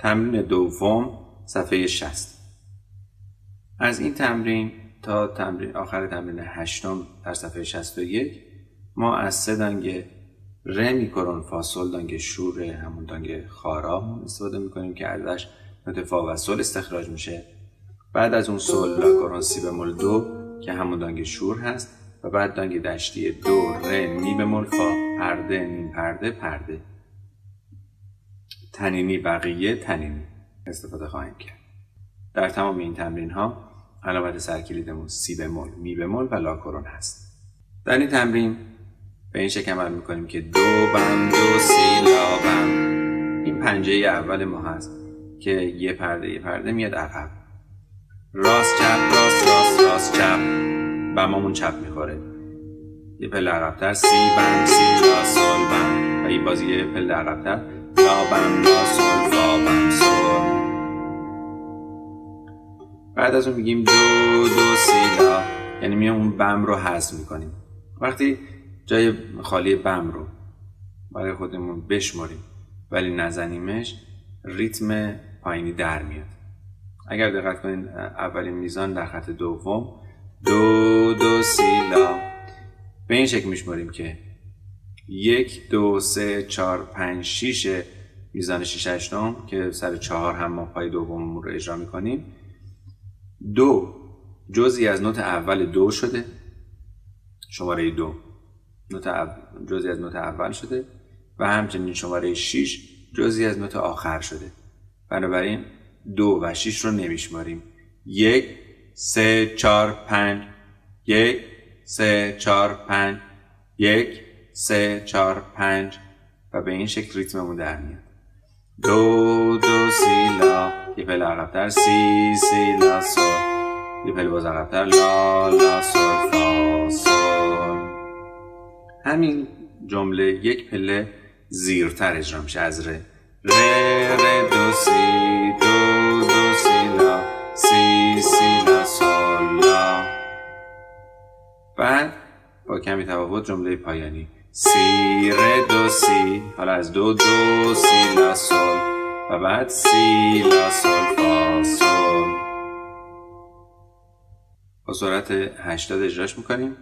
تمرین دوم صفحه 60. از این تمرین تا آخر تمرین 8 در صفحه 61 ما از 3 دانگ ره میکرون فا سل دانگ شور همون دانگ خارا استفاده میکنیم که ازش نوت فا و سل استخراج میشه. بعد از اون سل لا کرون سی بمول دو که همون دانگ شور هست و بعد دانگ دشتی دو ره می بمول فا پرده نیم پرده پرده تنینی بقیه تنینی استفاده خواهیم کرد. در تمام این تمرین ها علامت سرکلیدمون سی بمول می بمول و لا کرون هست. در این تمرین به این شکل عمل میکنیم که دو بم دو سی لا بم. این پنجه اول ما هست که یه پرده میاد عقب. راست چپ راست راست راست چپ بمامون چپ میخوره. یه پله عقب‌تر سی بم سی لا سل بم و این بازی یه پله عقب‌تر لا بم لا سل فا بم سل. بعد از اون میگیم دو دو سی لا، یعنی میام اون بم رو حذف میکنیم. وقتی جای خالی بم رو برای خودمون بشماریم ولی نزنیمش ریتم پایینی در میاد. اگر دقت کنین اولین میزان در خط دوم دو دو سی لا به این شکل میشماریم که 1 2 3 4 5 6 میزان 6 8 که سر 4 هم ما پای دوممون رو اجرا میکنیم. دو جزئی از نوت اول دو شده، شماره 2 جزئی از نوت اول شده و همچنین شماره 6 جزئی از نوت آخر شده. بنابراین 2 و 6 رو نمیشماریم. 1 3 4 5 1 3 4 5 1 3 4 5 و به این شکل ریتممون در میاد. دو دو سی لا، یه پله عقب‌تر سی سی لا سل، یه پله باز عقب‌تر لا لا سل فا سل. همین جمله یک پله زیرتر اجرا میشه از ره. ره ره دو سی دو دو سی لا سی سی لا سل لا. بعد با کمی تفاوت جمله پایانی سی ره دو سی، حالا از دو دو سی لا سل و بعد سی لا سل فا سل. با سرعت 80 اجراش میکنیم.